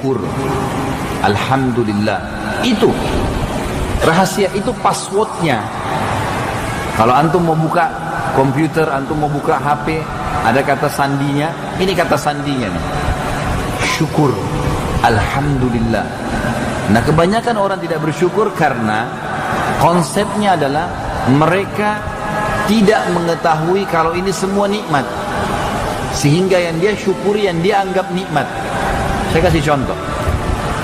bersyukur. Alhamdulillah. Itu rahasia, itu passwordnya. Kalau antum mau buka komputer, antum mau buka HP, ada kata sandinya. Ini kata sandinya nih. Syukur. Alhamdulillah. Nah, kebanyakan orang tidak bersyukur karena konsepnya adalah mereka tidak mengetahui kalau ini semua nikmat, sehingga yang dia syukuri yang dia anggap nikmat. Saya kasih contoh.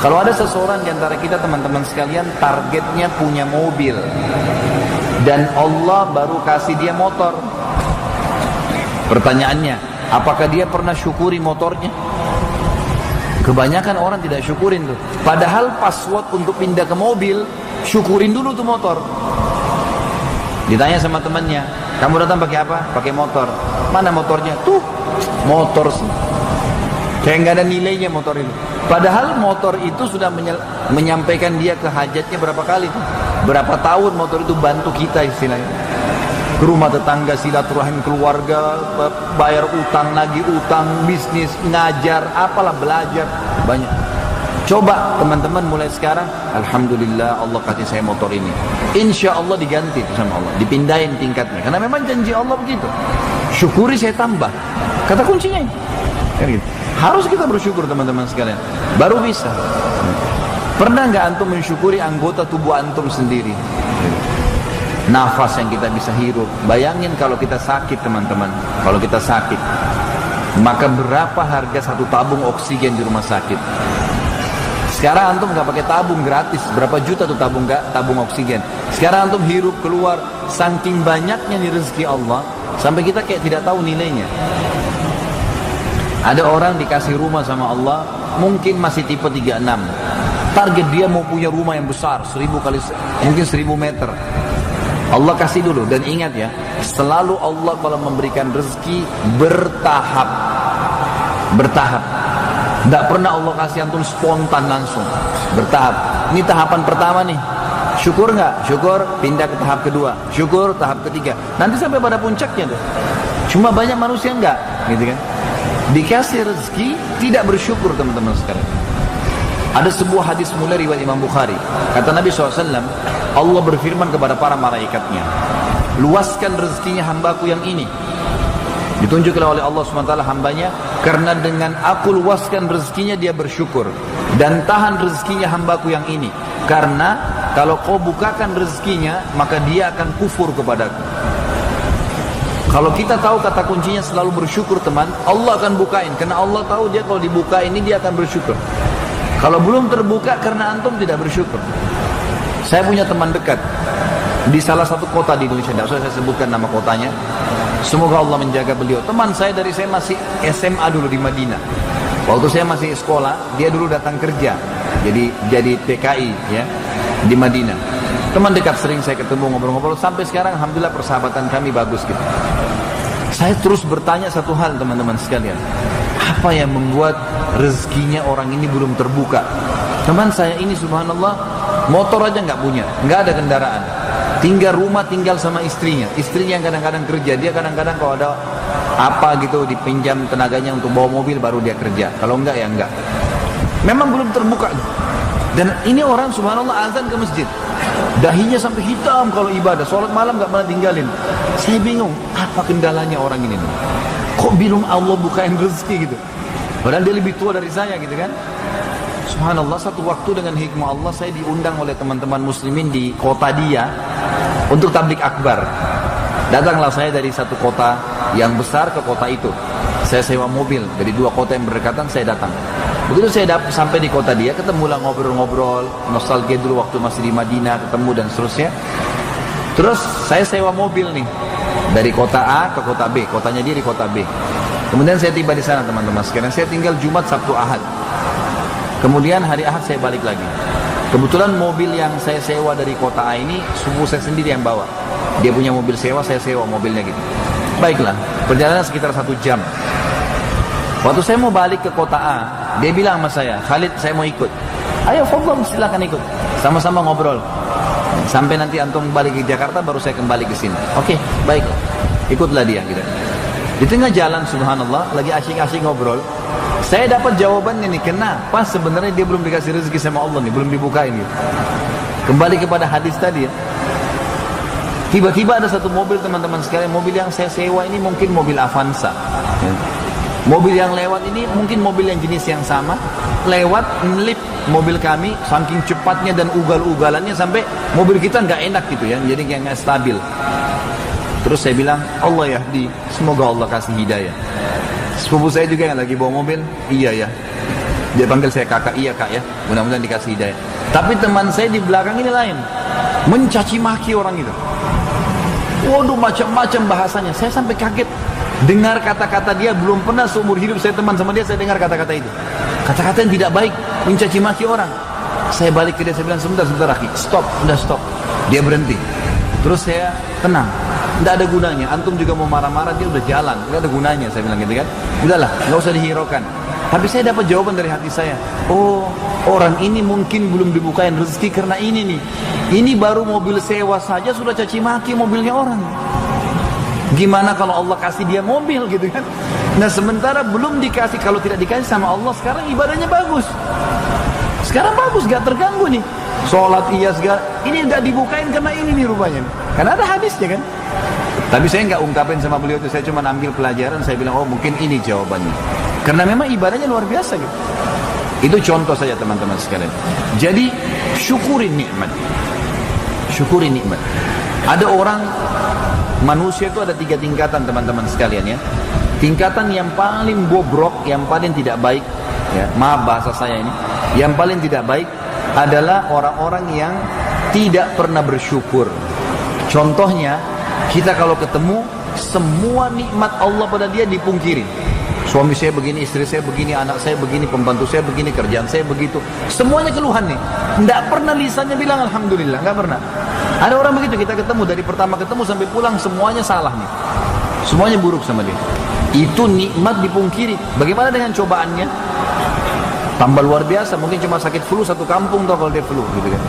Kalau ada seseorang di antara kita, teman-teman sekalian, targetnya punya mobil dan Allah baru kasih dia motor. Pertanyaannya, apakah dia pernah syukuri motornya? Kebanyakan orang tidak syukurin tuh. Padahal password untuk pindah ke mobil, syukurin dulu tuh motor. Ditanya sama temannya, kamu datang pakai apa? Pakai motor. Mana motornya? Tuh, motor sih. Kayak nggak ada nilainya motor itu. Padahal motor itu sudah menyampaikan dia ke hajatnya berapa kali tuh. Berapa tahun motor itu bantu kita istilahnya. Ke rumah tetangga, silaturahim keluarga, bayar utang, nagih utang, bisnis, ngajar, apalah, belajar, banyak. Coba teman-teman mulai sekarang, alhamdulillah Allah kasih saya motor ini. Insya Allah diganti sama Allah, dipindahin tingkatnya. Karena memang janji Allah begitu. Syukuri saya tambah. Kata kuncinya ini. Harus kita bersyukur teman-teman sekalian. Baru bisa. Pernah nggak antum mensyukuri anggota tubuh antum sendiri? Nafas yang kita bisa hirup. Bayangin kalau kita sakit teman-teman. Kalau kita sakit, maka berapa harga satu tabung oksigen di rumah sakit? Sekarang antum nggak pakai tabung, gratis. Berapa juta tuh tabung oksigen? Sekarang antum hirup keluar, saking banyaknya nih rezeki Allah, sampai kita kayak tidak tahu nilainya. Ada orang dikasih rumah sama Allah, mungkin masih tipe 36. Target dia mau punya rumah yang besar, 1000 kali, mungkin 1000 meter. Allah kasih dulu, dan ingat ya, selalu Allah kalau memberikan rezeki bertahap. Bertahap. Tidak pernah Allah kasih antum spontan langsung. Bertahap. Ini tahapan pertama nih. Syukur nggak? Syukur, pindah ke tahap kedua. Syukur, tahap ketiga. Nanti sampai pada puncaknya tuh. Cuma banyak manusia enggak, gitu kan? Dikasih rezeki tidak bersyukur teman-teman sekalian. Ada sebuah hadis mulai riwayat Imam Bukhari. Kata Nabi SAW, Allah berfirman kepada para malaikatnya, luaskan rezekinya hambaku yang ini. Ditunjukkan oleh Allah SWT hambanya, karena dengan aku luaskan rezekinya dia bersyukur. Dan tahan rezekinya hambaku yang ini, karena kalau kau bukakan rezekinya maka dia akan kufur kepadaku. Kalau kita tahu kata kuncinya selalu bersyukur teman, Allah akan bukain. Karena Allah tahu dia kalau dibuka ini dia akan bersyukur. Kalau belum terbuka karena antum tidak bersyukur. Saya punya teman dekat di salah satu kota di Indonesia, tidak usah saya sebutkan nama kotanya. Semoga Allah menjaga beliau. Teman saya dari saya masih SMA dulu di Madinah. Waktu saya masih sekolah, dia dulu datang kerja. Jadi TKI ya di Madinah. Teman dekat, sering saya ketemu ngobrol-ngobrol. Sampai sekarang alhamdulillah persahabatan kami bagus gitu. Saya terus bertanya satu hal teman-teman sekalian. Apa yang membuat rezekinya orang ini belum terbuka? Teman saya ini subhanallah, motor aja nggak punya, nggak ada kendaraan. Tinggal rumah, tinggal sama istrinya. Istrinya yang kadang-kadang kerja, dia kadang-kadang kalau ada apa gitu dipinjam tenaganya untuk bawa mobil baru dia kerja. Kalau enggak ya enggak. Memang belum terbuka. Dan ini orang subhanallah azan ke masjid. Dahinya sampai hitam kalau ibadah, sholat malam nggak pernah tinggalin. Saya bingung, apa kendalanya orang ini? Kok belum Allah bukain rezeki gitu? Padahal dia lebih tua dari saya gitu kan? Subhanallah, satu waktu dengan hikmah Allah saya diundang oleh teman-teman muslimin di kota dia untuk tablik akbar. Datanglah saya dari satu kota yang besar ke kota itu. Saya sewa mobil dari dua kota yang berdekatan, saya datang. Begitu saya sampai di kota dia, ketemulah ngobrol-ngobrol, nostalgia dulu waktu masih di Madinah, ketemu dan seterusnya. Terus saya sewa mobil nih dari kota A ke kota B, kotanya dia di kota B. Kemudian saya tiba di sana teman-teman sekalian. Saya tinggal Jumat, Sabtu, Ahad. Kemudian hari Ahad saya balik lagi. Kebetulan mobil yang saya sewa dari kota A ini sepupu saya sendiri yang bawa. Dia punya mobil sewa, saya sewa mobilnya gitu. Baiklah, perjalanan sekitar 1 jam. Waktu saya mau balik ke kota A, dia bilang sama saya, Khalid saya mau ikut. Ayo fadhal, silakan ikut. Sama-sama ngobrol. Sampai nanti antum balik ke Jakarta baru saya kembali ke sini. Oke, baik. Ikutlah dia gitu. Di tengah jalan subhanallah lagi asyik-asyik ngobrol, Saya dapat jawabannya nih, kenapa sebenarnya dia belum dikasih rezeki sama Allah nih, belum dibukain gitu. Kembali kepada hadis tadi ya. Tiba-tiba ada satu mobil teman-teman sekalian, mobil yang saya sewa ini mungkin mobil Avanza. Ya. Mobil yang lewat ini mungkin mobil yang jenis yang sama, lewat ngelip mobil kami saking cepatnya dan ugal-ugalannya sampai mobil kita nggak enak gitu ya, jadi kayak nggak stabil. Terus saya bilang, Allah yahdi, semoga Allah kasih hidayah. Sepupu saya juga yang lagi bawa mobil, iya ya. Dia panggil saya kakak, iya kak ya, mudah-mudahan dikasih hidayah. Tapi teman saya di belakang ini lain, mencaci maki orang itu. Waduh, macam-macam bahasanya. Saya sampai kaget dengar kata-kata dia, belum pernah seumur hidup saya teman sama dia, saya dengar kata-kata itu. Kata-kata yang tidak baik, mencaci maki orang. Saya balik ke dia, saya bilang, sebentar Aki, stop, udah stop. Dia berhenti. Terus saya tenang, tidak ada gunanya. Antum juga mau marah-marah, dia udah jalan, tidak ada gunanya, saya bilang gitu kan. Udahlah, nggak usah dihiraukan. Tapi saya dapat jawaban dari hati saya. Oh, orang ini mungkin belum dibukain rezeki karena ini nih. Ini baru mobil sewa saja sudah caci maki mobilnya orang. Gimana kalau Allah kasih dia mobil gitu kan? Nah sementara belum dikasih, kalau tidak dikasih sama Allah sekarang ibadahnya bagus. Sekarang bagus, gak terganggu nih. Sholat iya segala, ini gak dibukain karena ini nih rupanya. Karena ada hadisnya kan. Tapi saya nggak ungkapin sama beliau itu, saya cuma ambil pelajaran, saya bilang, oh mungkin ini jawabannya. Karena memang ibadahnya luar biasa gitu. Itu contoh saja teman-teman sekalian. Jadi syukuri nikmat. Syukuri nikmat. Ada orang, manusia itu ada 3 tingkatan teman-teman sekalian ya. Tingkatan yang paling bobrok, yang paling tidak baik, ya, maaf bahasa saya ini, yang paling tidak baik adalah orang-orang yang tidak pernah bersyukur. Contohnya, kita kalau ketemu, semua nikmat Allah pada dia dipungkiri. Suami saya begini, istri saya begini, anak saya begini, pembantu saya begini, kerjaan saya begitu. Semuanya keluhan nih. Tidak pernah lisannya bilang Alhamdulillah, nggak pernah. Ada orang begitu, kita ketemu, dari pertama ketemu sampai pulang semuanya salah nih. Semuanya buruk sama dia. Itu nikmat dipungkiri. Bagaimana dengan cobaannya? Tambah luar biasa, mungkin cuma sakit flu satu kampung tuh kalau dia flu gitu kan.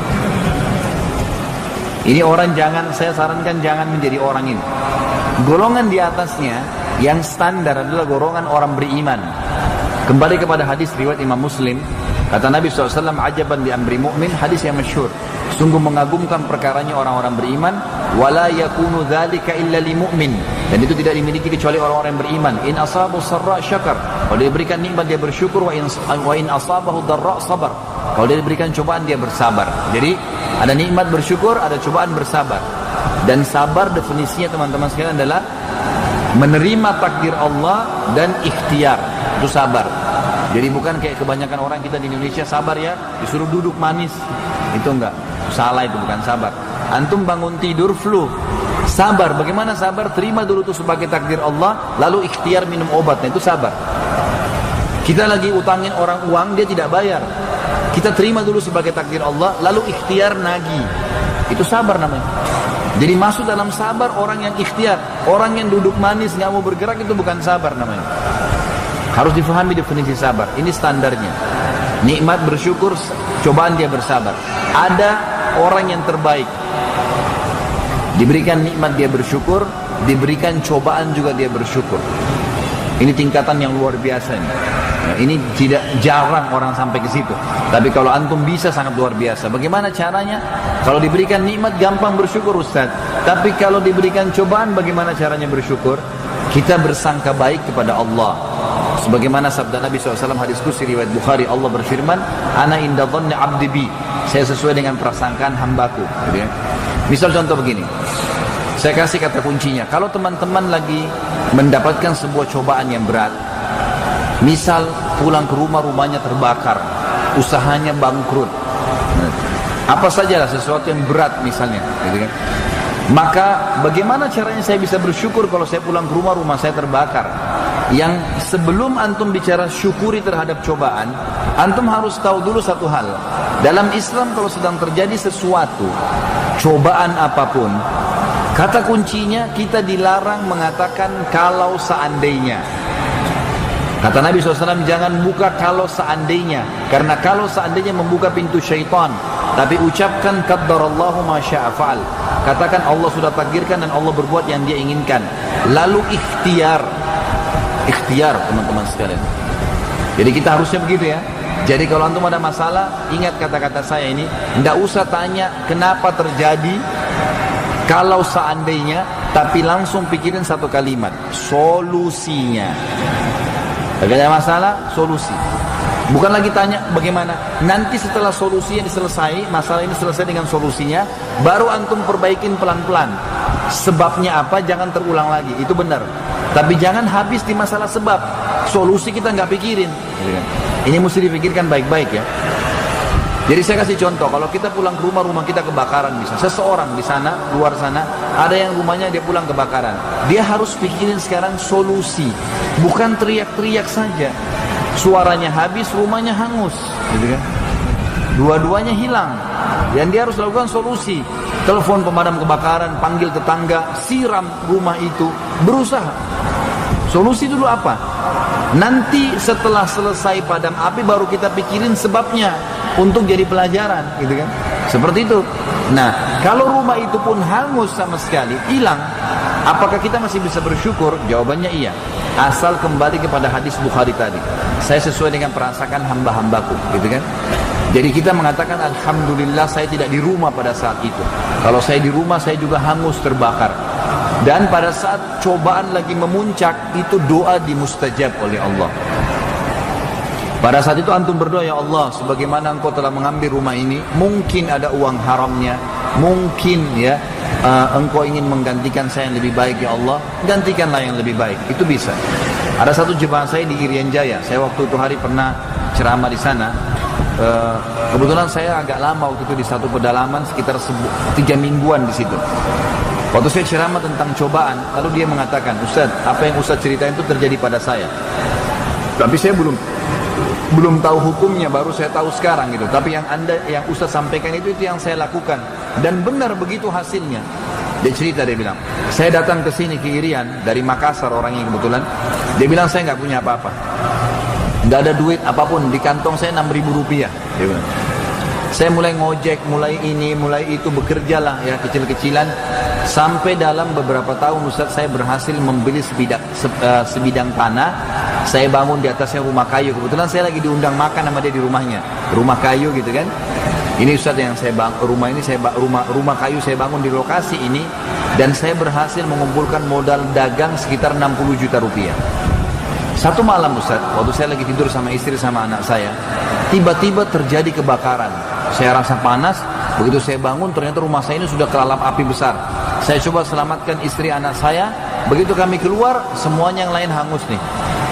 Ini orang jangan, saya sarankan jangan menjadi orang ini. Golongan di atasnya yang standar adalah golongan orang beriman. Kembali kepada hadis riwayat Imam Muslim, kata Nabi SAW, ajaban di amri mu'min, hadis yang masyhur. Sungguh mengagumkan perkaranya orang-orang beriman, wala yakunu dzalika illa limu'min. Dan itu tidak dimiliki kecuali orang-orang yang beriman. In asabahu sarra syakar. Kalau dia berikan nikmat dia bersyukur, wa in asabahu dharra sabar. Kalau dia diberikan cobaan dia bersabar. Jadi ada nikmat bersyukur, ada cobaan bersabar. Dan sabar definisinya teman-teman sekalian adalah menerima takdir Allah dan ikhtiar. Itu sabar. Jadi bukan kayak kebanyakan orang kita di Indonesia, sabar ya, disuruh duduk manis. Itu enggak. Salah, itu bukan sabar. Antum bangun tidur flu, sabar. Bagaimana sabar? Terima dulu itu sebagai takdir Allah, lalu ikhtiar minum obat. Nah, itu sabar. Kita lagi utangin orang uang, dia tidak bayar. Kita terima dulu sebagai takdir Allah, lalu ikhtiar nagih. Itu sabar namanya. Jadi masuk dalam sabar orang yang ikhtiar. Orang yang duduk manis nggak mau bergerak, itu bukan sabar namanya. Harus difahami definisi sabar. Ini standarnya. Nikmat bersyukur, cobaan dia bersabar. Ada orang yang terbaik, diberikan nikmat dia bersyukur, diberikan cobaan juga dia bersyukur. Ini tingkatan yang luar biasa ini. Nah, ini tidak jarang orang sampai ke situ. Tapi kalau antum bisa, sangat luar biasa. Bagaimana caranya? Kalau diberikan nikmat gampang bersyukur Ustaz. Tapi kalau diberikan cobaan bagaimana caranya bersyukur? Kita bersangka baik kepada Allah. Sebagaimana sabda Nabi SAW hadis qudsi riwayat Bukhari, Allah berfirman, Ana inda dhanni abdi bi. Saya sesuai dengan prasangkaan hambaku. Gitu ya. Misal contoh begini. Saya kasih kata kuncinya. Kalau teman-teman lagi mendapatkan sebuah cobaan yang berat, misal pulang ke rumah, rumahnya terbakar, usahanya bangkrut, apa sajalah sesuatu yang berat misalnya, gitu kan? Maka bagaimana caranya saya bisa bersyukur kalau saya pulang ke rumah, rumah saya terbakar? Yang sebelum antum bicara syukuri terhadap cobaan, antum harus tahu dulu satu hal. Dalam Islam kalau sedang terjadi sesuatu, cobaan apapun, kata kuncinya kita dilarang mengatakan kalau seandainya. Kata Nabi SAW, jangan buka kalau seandainya. Karena kalau seandainya membuka pintu syaitan. Tapi ucapkan qaddarallahu ma syaa fa'al. Katakan Allah sudah takdirkan dan Allah berbuat yang dia inginkan. Lalu ikhtiar. Ikhtiar teman-teman sekalian. Jadi kita harusnya begitu ya. Jadi kalau antum ada masalah, ingat kata-kata saya ini, tidak usah tanya kenapa terjadi, kalau seandainya, tapi langsung pikirin satu kalimat, solusinya. Ada masalah, solusi. Bukan lagi tanya bagaimana. Nanti setelah solusinya selesai, masalah ini selesai dengan solusinya, baru antum perbaikin pelan-pelan. Sebabnya apa, jangan terulang lagi. Itu benar. Tapi jangan habis di masalah sebab. Solusi kita nggak pikirin. Ini mesti dipikirkan baik-baik ya. Jadi saya kasih contoh, kalau kita pulang ke rumah, rumah kita kebakaran bisa. Seseorang di sana, luar sana, ada yang rumahnya dia pulang kebakaran. Dia harus pikirin sekarang solusi. Bukan teriak-teriak saja. Suaranya habis, rumahnya hangus. Gitu kan? Dua-duanya hilang. Dan dia harus lakukan solusi. Telepon pemadam kebakaran, panggil tetangga, siram rumah itu, berusaha. Solusi dulu apa? Nanti setelah selesai padam api baru kita pikirin sebabnya untuk jadi pelajaran, gitu kan? Seperti itu. Nah, kalau rumah itu pun hangus sama sekali, hilang, apakah kita masih bisa bersyukur? Jawabannya iya. Asal kembali kepada hadis Bukhari tadi. Saya sesuai dengan perasaan hamba-hambaku, gitu kan? Jadi kita mengatakan alhamdulillah saya tidak di rumah pada saat itu. Kalau saya di rumah saya juga hangus terbakar. Dan pada saat cobaan lagi memuncak, itu doa dimustajab oleh Allah. Pada saat itu antum berdoa, ya Allah, sebagaimana engkau telah mengambil rumah ini, mungkin ada uang haramnya, mungkin ya engkau ingin menggantikan saya yang lebih baik, ya Allah, gantikanlah yang lebih baik. Itu bisa. Ada satu jemaah saya di Irian Jaya, saya waktu itu hari pernah ceramah di sana. Kebetulan saya agak lama waktu itu di satu pedalaman, sekitar 3 mingguan di situ. Waktu saya ceramah tentang cobaan, lalu dia mengatakan, Ustaz, apa yang Ustaz ceritain itu terjadi pada saya. Tapi saya belum tahu hukumnya, baru saya tahu sekarang gitu. Tapi yang Ustaz sampaikan itu yang saya lakukan, dan benar begitu hasilnya. Dia cerita, dia bilang, saya datang ke sini ke Irian dari Makassar orangnya kebetulan. Dia bilang saya nggak punya apa-apa, nggak ada duit apapun, di kantong saya 6.000 rupiah. Dia bilang, saya mulai ngojek, mulai ini, mulai itu, bekerja lah ya kecil-kecilan. Sampai dalam beberapa tahun Ustaz saya berhasil membeli sebidang tanah. Saya bangun di atasnya rumah kayu. Kebetulan saya lagi diundang makan sama dia di rumahnya, rumah kayu gitu kan. Ini Ustaz yang saya bangun, rumah kayu saya bangun di lokasi ini. Dan saya berhasil mengumpulkan modal dagang sekitar 60 juta rupiah. Satu malam Ustaz, waktu saya lagi tidur sama istri sama anak saya, tiba-tiba terjadi kebakaran. Saya rasa panas, begitu saya bangun ternyata rumah saya ini sudah kelalap api besar. Saya coba selamatkan istri anak saya, begitu kami keluar semuanya yang lain hangus nih.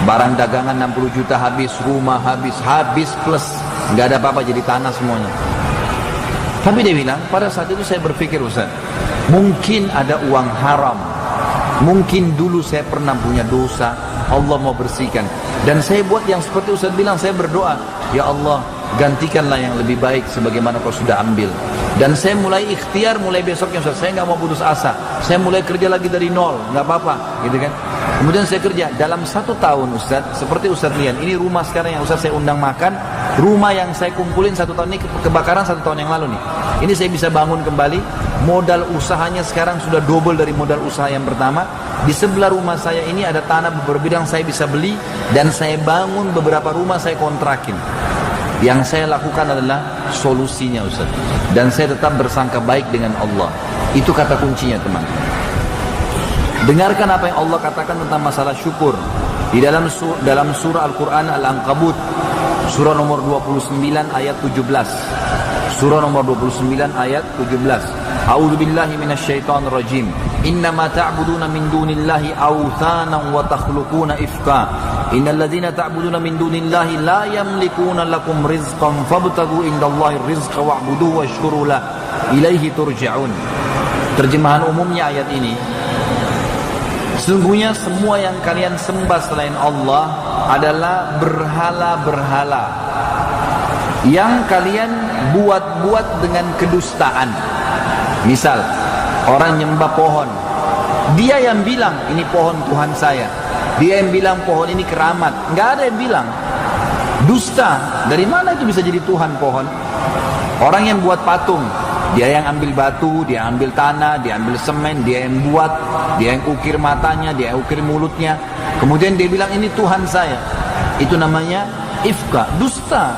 Barang dagangan 60 juta habis, rumah habis plus, nggak ada apa-apa, jadi tanah semuanya. Tapi dia bilang, pada saat itu saya berpikir, Ustaz, mungkin ada uang haram, mungkin dulu saya pernah punya dosa, Allah mau bersihkan. Dan saya buat yang seperti Ustaz bilang, saya berdoa, ya Allah, gantikanlah yang lebih baik sebagaimana kau sudah ambil. Dan saya mulai ikhtiar, mulai besoknya Ustaz, saya nggak mau putus asa, saya mulai kerja lagi dari nol, nggak apa-apa, gitu kan. Kemudian saya kerja, dalam 1 tahun Ustaz, seperti Ustaz lihat, ini rumah sekarang yang Ustaz saya undang makan, rumah yang saya kumpulin 1 tahun ini, kebakaran 1 tahun yang lalu nih. Ini saya bisa bangun kembali, modal usahanya sekarang sudah double dari modal usaha yang pertama. Di sebelah rumah saya ini ada tanah beberapa bidang saya bisa beli, dan saya bangun beberapa rumah saya kontrakin. Yang saya lakukan adalah solusinya Ustaz. Dan saya tetap bersangka baik dengan Allah. Itu kata kuncinya teman. Dengarkan apa yang Allah katakan tentang masalah syukur. Di dalam surah Al-Quran Al-Ankabut, surah nomor 29 ayat 17. Surah nomor 29 ayat 17. A'udzu billahi minasyaitonir rajim. Innama ta'buduna min dunillahi awthanan wa takhluquna ifka. Innal ladzina ta'buduna min dunillahi la yamlikuna lakum rizqan fabtagu indallahi rizqa wa'buduhu washkuru lah ilaihi turja'un. Terjemahan umumnya ayat ini, sesungguhnya semua yang kalian sembah selain Allah adalah berhala-berhala yang kalian buat-buat dengan kedustaan. Misal, orang nyembah pohon, dia yang bilang ini pohon Tuhan saya, dia yang bilang pohon ini keramat, nggak ada yang bilang. Dusta. Dari mana itu bisa jadi Tuhan pohon? Orang yang buat patung, dia yang ambil batu, dia ambil tanah, dia ambil semen, dia yang buat, dia yang ukir matanya, dia yang ukir mulutnya, kemudian dia bilang ini Tuhan saya. Itu namanya ifka, dusta.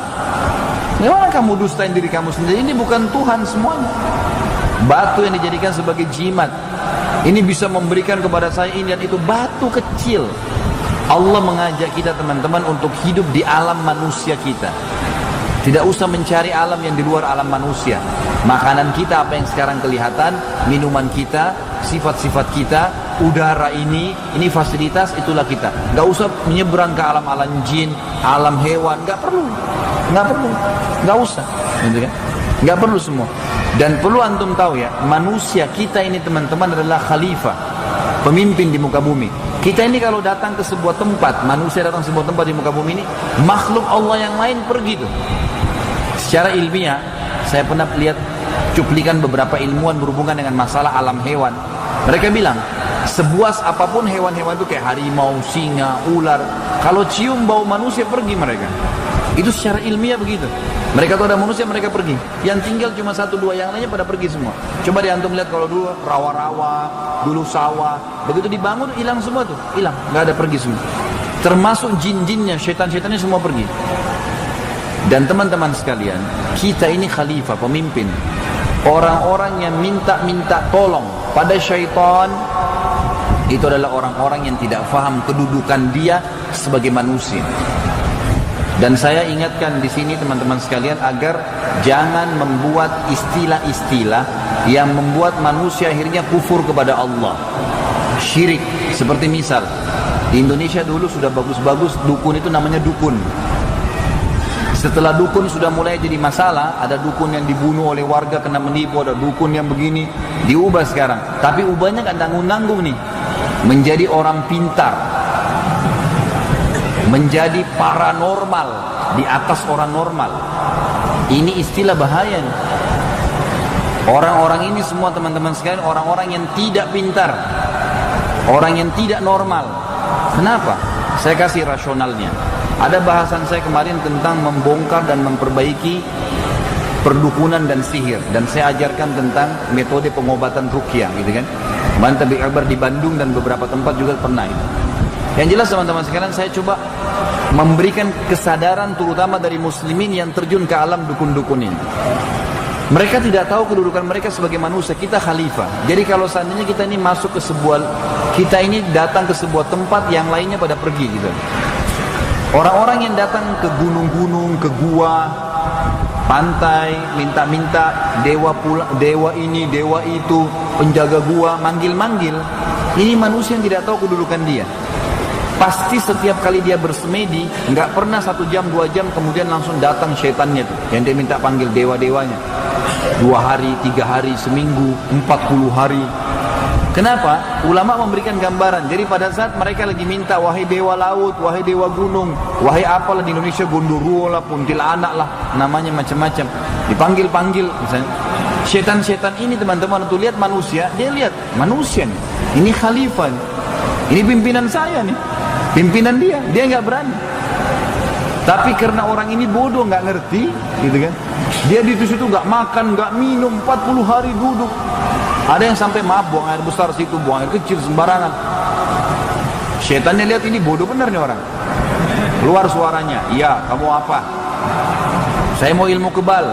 Bagaimana kamu dustain diri kamu sendiri? Ini bukan Tuhan semuanya. Batu yang dijadikan sebagai jimat, ini bisa memberikan kepada saya ini dan itu. Batu kecil. Allah mengajak kita teman-teman untuk hidup di alam manusia kita. Tidak usah mencari alam yang di luar alam manusia. Makanan kita apa yang sekarang kelihatan, minuman kita, sifat-sifat kita, udara ini fasilitas, itulah kita. Gak usah menyeberang ke alam-alam jin, alam hewan, gak perlu. Gak usah, gitu kan? Gak perlu semua. Dan perlu antum tahu ya, manusia kita ini teman-teman adalah khalifah, pemimpin di muka bumi. Kita ini kalau datang ke sebuah tempat, manusia datang ke sebuah tempat di muka bumi ini, makhluk Allah yang lain pergi tuh. Secara ilmiah, saya pernah lihat cuplikan beberapa ilmuwan berhubungan dengan masalah alam hewan. Mereka bilang, sebuas apapun hewan-hewan itu kayak harimau, singa, ular, kalau cium bau manusia pergi mereka. Itu secara ilmiah begitu. Mereka tuh ada manusia, mereka pergi. Yang tinggal cuma 1-2, yang lainnya pada pergi semua. Coba diantum lihat kalau dulu rawa-rawa, dulu sawah, begitu dibangun hilang semua tuh, hilang, nggak ada, pergi semua. Termasuk jin-jinnya, syaitan-syaitannya semua pergi. Dan teman-teman sekalian, kita ini khalifah, pemimpin. Orang-orang yang minta tolong pada syaitan itu adalah orang-orang yang tidak faham kedudukan dia sebagai manusia. Dan saya ingatkan di sini teman-teman sekalian agar jangan membuat istilah-istilah yang membuat manusia akhirnya kufur kepada Allah, syirik. Seperti misal di Indonesia dulu sudah bagus-bagus dukun itu namanya dukun. Setelah dukun sudah mulai jadi masalah, ada dukun yang dibunuh oleh warga kena menipu, ada dukun yang begini, diubah sekarang. Tapi ubahnya gak nanggung-nanggung nih, menjadi orang pintar, menjadi paranormal di atas orang normal. Ini istilah bahaya nih. Orang-orang ini semua teman-teman sekalian orang-orang yang tidak pintar, orang yang tidak normal. Kenapa? Saya kasih rasionalnya. Ada bahasan saya kemarin tentang membongkar dan memperbaiki perdukunan dan sihir, dan saya ajarkan tentang metode pengobatan ruqyah, gitu kan. Kemarin tabligh akbar di Bandung dan beberapa tempat juga pernah itu. Yang jelas teman-teman sekalian, saya coba memberikan kesadaran terutama dari muslimin yang terjun ke alam dukun-dukun ini. Mereka tidak tahu kedudukan mereka sebagai manusia. Kita khalifah. Jadi kalau seandainya kita ini masuk ke sebuah, kita ini datang ke sebuah tempat, yang lainnya pada pergi gitu. Orang-orang yang datang ke gunung-gunung, ke gua, pantai, minta-minta dewa ini, dewa itu, penjaga gua, manggil-manggil. Ini manusia yang tidak tahu kedudukan dia. Pasti setiap kali dia bersemedi, nggak pernah 1 jam, 2 jam, kemudian langsung datang syaitannya tuh, yang dia minta panggil dewa-dewanya. 2 hari, 3 hari, seminggu, 40 hari. Kenapa? Ulama memberikan gambaran. Jadi pada saat mereka lagi minta, wahai dewa laut, wahai dewa gunung, wahai apalah di Indonesia, gondoruo lah, kuntilanak lah, namanya macam-macam. Dipanggil-panggil misalnya. Setan-setan ini teman-teman untuk lihat manusia, dia lihat manusia nih. Ini khalifah nih. Ini pimpinan saya nih. Pimpinan dia nggak berani. Tapi karena orang ini bodoh, nggak ngerti, gitu kan? Dia di situ nggak makan, nggak minum, 40 hari duduk. Ada yang sampai maaf buang air besar situ, buang air kecil sembarangan. Setannya lihat ini bodoh benar nih orang. Keluar suaranya, iya kamu apa? Saya mau ilmu kebal.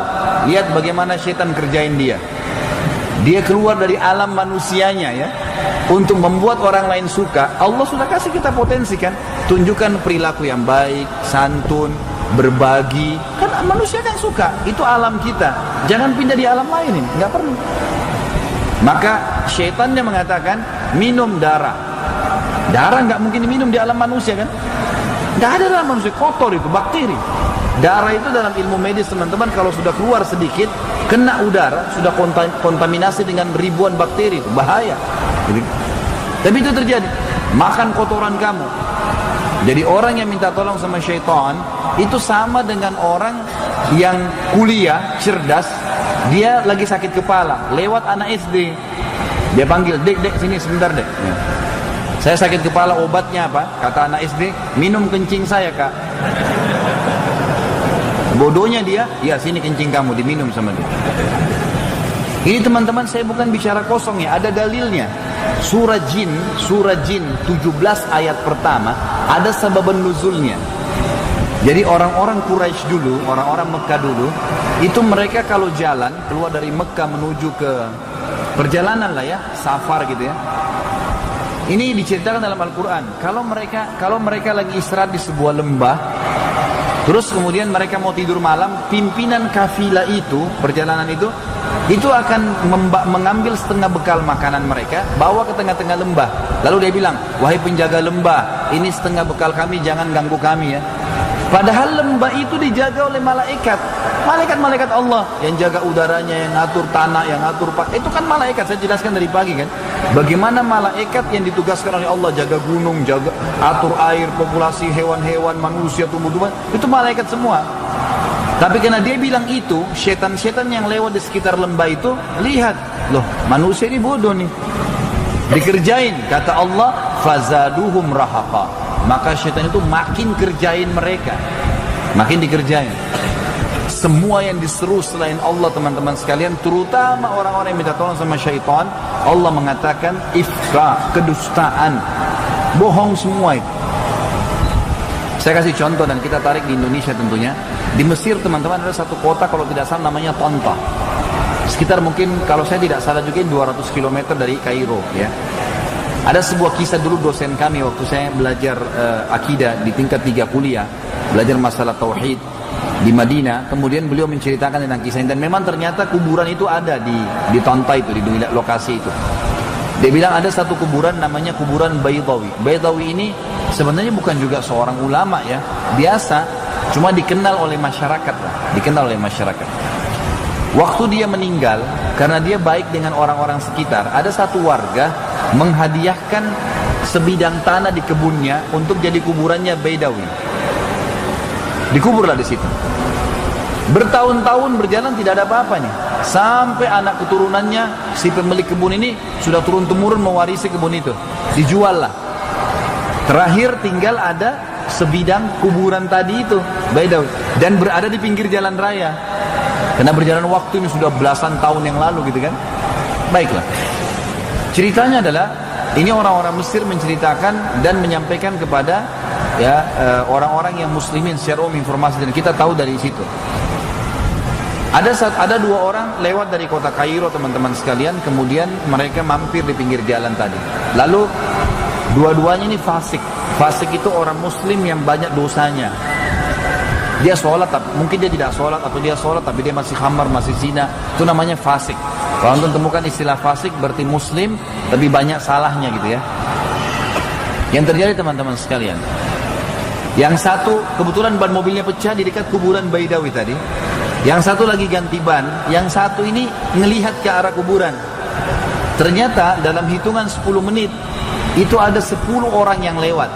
Lihat bagaimana setan kerjain dia. Dia keluar dari alam manusianya ya, untuk membuat orang lain suka. Allah sudah kasih kita potensi kan, tunjukkan perilaku yang baik, santun, berbagi. Kan manusia kan suka, itu alam kita. Jangan pindah di alam lain ini, nggak perlu. Maka syaitannya mengatakan minum darah. Darah nggak mungkin diminum di alam manusia kan? Nggak ada dalam manusia, kotor itu, bakteri. Darah itu dalam ilmu medis teman-teman, kalau sudah keluar sedikit, kena udara, sudah kontaminasi dengan ribuan bakteri, itu bahaya. Jadi, tapi itu terjadi. Makan kotoran kamu. Jadi orang yang minta tolong sama syaitan itu sama dengan orang yang kuliah, cerdas. Dia lagi sakit kepala, lewat anak SD. Dia panggil, dek sini sebentar dek. Saya sakit kepala, obatnya apa? Kata anak SD, minum kencing saya kak. Bodohnya dia, ya sini kencing kamu, diminum sama dia. Ini teman-teman, saya bukan bicara kosong ya, ada dalilnya. Surah Jin 17 ayat pertama, ada sababan nuzulnya. Jadi orang-orang Quraisy dulu, orang-orang Mekah dulu, itu mereka kalau jalan keluar dari Mekah menuju ke perjalanan lah ya, safar gitu ya. Ini diceritakan dalam Al-Quran. Kalau mereka lagi istirahat di sebuah lembah, terus kemudian mereka mau tidur malam, pimpinan kafilah itu, perjalanan itu akan mengambil setengah bekal makanan mereka, bawa ke tengah-tengah lembah. Lalu dia bilang, wahai penjaga lembah, ini setengah bekal kami, jangan ganggu kami ya. Padahal lembah itu dijaga oleh malaikat. Malaikat-malaikat Allah yang jaga udaranya, yang ngatur tanah, yang ngatur itu kan malaikat. Saya jelaskan dari pagi kan. Bagaimana malaikat yang ditugaskan oleh Allah jaga gunung, jaga atur air, populasi hewan-hewan, manusia, tumbuh-tumbuhan, itu malaikat semua. Tapi karena dia bilang itu, setan-setan yang lewat di sekitar lembah itu lihat, loh manusia ini bodoh nih, dikerjain. Kata Allah, fazaduhum rahaqa. Maka setan itu makin kerjain mereka, makin dikerjain. Semua yang diseru selain Allah teman-teman sekalian, terutama orang-orang yang minta tolong sama syaitan, Allah mengatakan ifra, kedustaan, bohong semua itu. Saya kasih contoh dan kita tarik di Indonesia tentunya. Di Mesir teman-teman ada satu kota kalau tidak salah namanya Tanta. Sekitar mungkin kalau saya tidak salah juga 200 km dari Kairo ya. Ada sebuah kisah dulu dosen kami waktu saya belajar akidah di tingkat 3 kuliah, belajar masalah tauhid di Madinah. Kemudian beliau menceritakan tentang kisah ini, dan memang ternyata kuburan itu ada di Tanta itu, di lokasi itu. Dia bilang ada satu kuburan namanya kuburan Baydawi. Baydawi ini sebenarnya bukan juga seorang ulama ya, biasa, cuma dikenal oleh masyarakat lah, dikenal oleh masyarakat. Waktu dia meninggal, karena dia baik dengan orang-orang sekitar, ada satu warga menghadiahkan sebidang tanah di kebunnya untuk jadi kuburannya Baydawi. Dikuburlah di situ. Bertahun-tahun berjalan tidak ada apa-apanya. Sampai anak keturunannya si pemilik kebun ini sudah turun-temurun mewarisi kebun itu. Dijual lah. Terakhir tinggal ada sebidang kuburan tadi itu Baydawi, dan berada di pinggir jalan raya. Karena berjalan waktu ini sudah belasan tahun yang lalu gitu kan. Baiklah. Ceritanya adalah ini orang-orang Mesir menceritakan dan menyampaikan kepada ya orang-orang yang muslimin secara umum informasi, dan kita tahu dari situ. Ada dua orang lewat dari kota Kairo teman-teman sekalian, kemudian mereka mampir di pinggir jalan tadi. Lalu dua-duanya ini fasik. Fasik itu orang muslim yang banyak dosanya. Dia sholat, mungkin dia tidak sholat, atau dia sholat tapi dia masih khamar, masih zina. Itu namanya fasik. Kalau anda temukan istilah fasik berarti muslim lebih banyak salahnya gitu ya. Yang terjadi teman-teman sekalian, yang satu kebetulan ban mobilnya pecah di dekat kuburan Baydawi tadi. Yang satu lagi ganti ban, yang satu ini ngelihat ke arah kuburan. Ternyata dalam hitungan 10 menit itu ada 10 orang yang lewat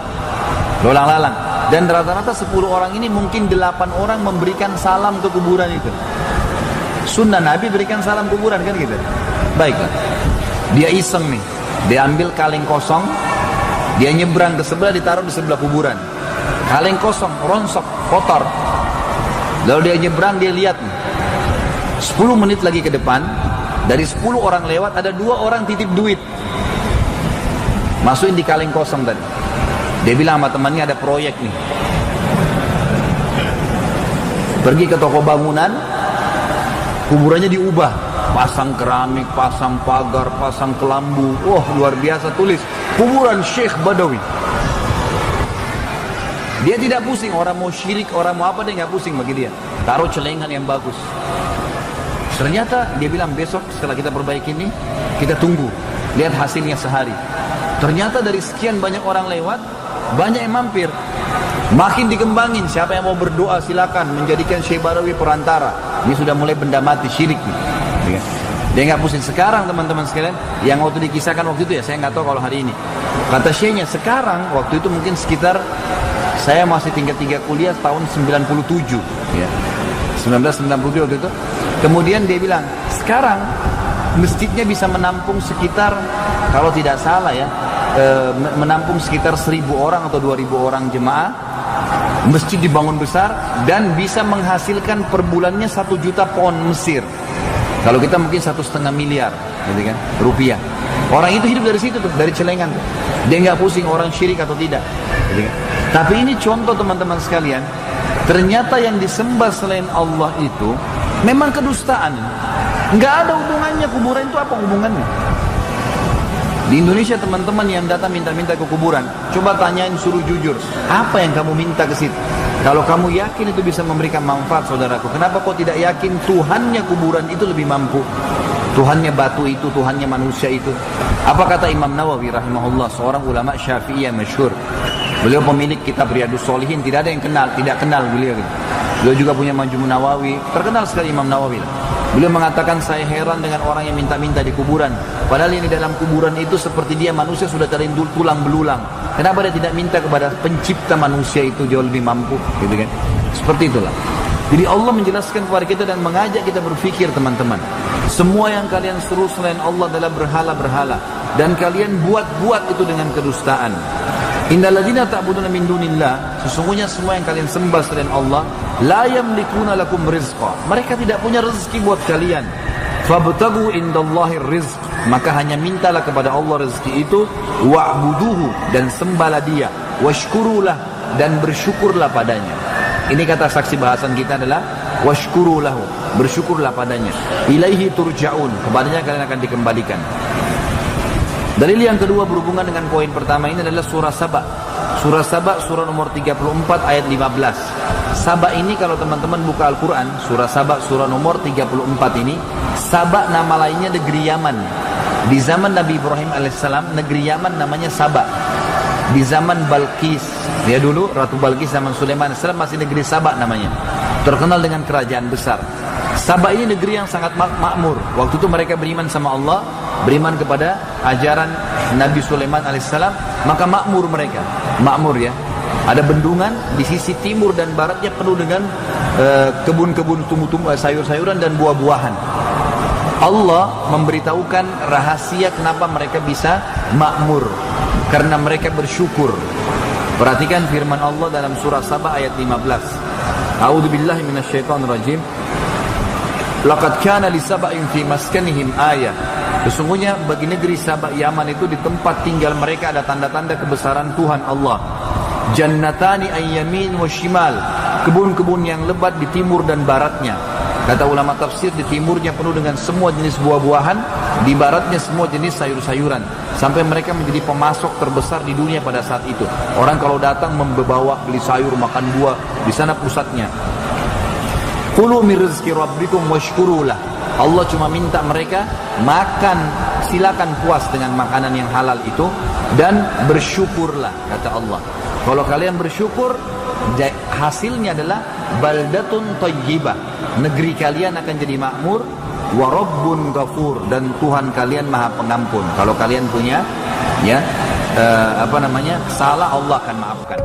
lolang-lalang, dan rata-rata 10 orang ini mungkin 8 orang memberikan salam ke kuburan itu. Sunnah Nabi berikan salam kuburan kan gitu. Baiklah, dia iseng nih, dia ambil kaleng kosong, dia nyebrang ke sebelah, ditaruh di sebelah kuburan. Kaleng kosong, ronsok, kotor. Lalu dia nyebrang, dia lihat nih, 10 menit lagi ke depan, dari 10 orang lewat ada 2 orang titip duit, masukin di kaleng kosong tadi. Dia bilang sama temannya ada proyek nih, pergi ke toko bangunan, kuburannya diubah, pasang keramik, pasang pagar, pasang kelambu. Wah luar biasa, tulis kuburan Syekh Badawi. Dia tidak pusing, orang mau syirik, orang mau apa, dia nggak pusing bagi dia. Taruh celengan yang bagus. Ternyata dia bilang besok setelah kita perbaiki ini, kita tunggu, lihat hasilnya sehari. Ternyata dari sekian banyak orang lewat, banyak yang mampir. Makin dikembangin, siapa yang mau berdoa silakan, menjadikan Syekh Badawi perantara. Ini sudah mulai benda mati, syirik nih. Dia nggak pusing. Sekarang teman-teman sekalian, yang waktu dikisahkan waktu itu ya, saya nggak tahu kalau hari ini. Kata Syekhnya, sekarang waktu itu mungkin sekitar, saya masih tingkat 3 kuliah tahun 97 ya. 1997 waktu itu. Kemudian dia bilang, sekarang masjidnya bisa menampung sekitar, kalau tidak salah ya, menampung sekitar 1.000 orang atau 2.000 orang jemaah. Masjid dibangun besar dan bisa menghasilkan per bulannya 1 juta pound Mesir. Kalau kita mungkin 1,5 miliar gitu kan, rupiah. Orang itu hidup dari situ tuh, dari celengan tuh. Dia nggak pusing orang syirik atau tidak gitu kan. Tapi ini contoh teman-teman sekalian, Ternyata yang disembah selain Allah itu memang kedustaan. Nggak ada hubungannya, kuburan itu apa hubungannya? Di Indonesia teman-teman yang datang minta-minta ke kuburan, coba tanyain, suruh jujur, apa yang kamu minta ke situ? Kalau kamu yakin itu bisa memberikan manfaat, saudaraku, kenapa kau tidak yakin Tuhannya kuburan itu lebih mampu? Tuhannya batu itu, Tuhannya manusia itu. Apa kata Imam Nawawi rahimahullah, seorang ulama Syafi'iyah masyhur. Beliau pemilik kitab Riyadhus Shalihin, tidak ada yang tidak kenal beliau gitu. Beliau juga punya Majmu' Nawawi, terkenal sekali Imam Nawawi. Beliau mengatakan, saya heran dengan orang yang minta-minta di kuburan. Padahal yang di dalam kuburan itu seperti dia manusia sudah terindul tulang belulang. Kenapa dia tidak minta kepada pencipta manusia itu jauh lebih mampu, gitu kan? Seperti itulah. Jadi Allah menjelaskan kepada kita dan mengajak kita berfikir, teman-teman. Semua yang kalian seru selain Allah adalah berhala-berhala, dan kalian buat-buat itu dengan kedustaan. Innal ladzina ta'buduna min dunillah, sesungguhnya semua yang kalian sembah selain Allah, la yamlikuna lakum rizqa, mereka tidak punya rezeki buat kalian. Fabtagu indallahir rizq, maka hanya mintalah kepada Allah rezeki itu, wa'buduhu, dan sembahlah dia, washkurulah, dan bersyukurlah padanya. Ini kata saksi bahasan kita adalah washkurulahu, bersyukurlah padanya. Ilaihi turja'un, kepadanya kalian akan dikembalikan. Dalil yang kedua berhubungan dengan poin pertama ini adalah surah Saba. Surah Saba, surah nomor 34 ayat 15. Saba ini kalau teman-teman buka Al-Quran, surah Saba, surah nomor 34 ini, Saba nama lainnya negeri Yaman. Di zaman Nabi Ibrahim alaihissalam, negeri Yaman namanya Saba. Di zaman Balqis, ya dulu Ratu Balqis zaman Sulaiman alaihissalam masih negeri Saba namanya. Terkenal dengan kerajaan besar. Saba ini negeri yang sangat makmur. Waktu itu mereka beriman sama Allah, beriman kepada ajaran Nabi Sulaiman alaihissalam, maka makmur mereka. Makmur ya. Ada bendungan di sisi timur dan baratnya penuh dengan kebun-kebun tumbuh-tumbuh, sayur-sayuran dan buah-buahan. Allah memberitahukan rahasia kenapa mereka bisa makmur, karena mereka bersyukur. Perhatikan firman Allah dalam surah Saba ayat 15. A'udzubillahi minasyaitonirrajim. Laqad kana li sab'in fi maskanihim ayah. Sesungguhnya bagi negeri Saba Yaman itu di tempat tinggal mereka ada tanda-tanda kebesaran Tuhan Allah. Jannatani ayyamin wa shimal, kebun-kebun yang lebat di timur dan baratnya. Kata ulama tafsir, di timurnya penuh dengan semua jenis buah-buahan, di baratnya semua jenis sayur-sayuran. Sampai mereka menjadi pemasok terbesar di dunia pada saat itu. Orang kalau datang membawa beli sayur, makan buah, di sana pusatnya. Kulu min rizki rabbikum washkurulah. Allah cuma minta mereka makan, silakan puas dengan makanan yang halal itu, dan bersyukurlah, kata Allah. Kalau kalian bersyukur, hasilnya adalah baldatun thayyibah, negeri kalian akan jadi makmur, wa rabbun ghafur, dan Tuhan kalian maha pengampun. Kalau kalian punya salah, Allah akan maafkan.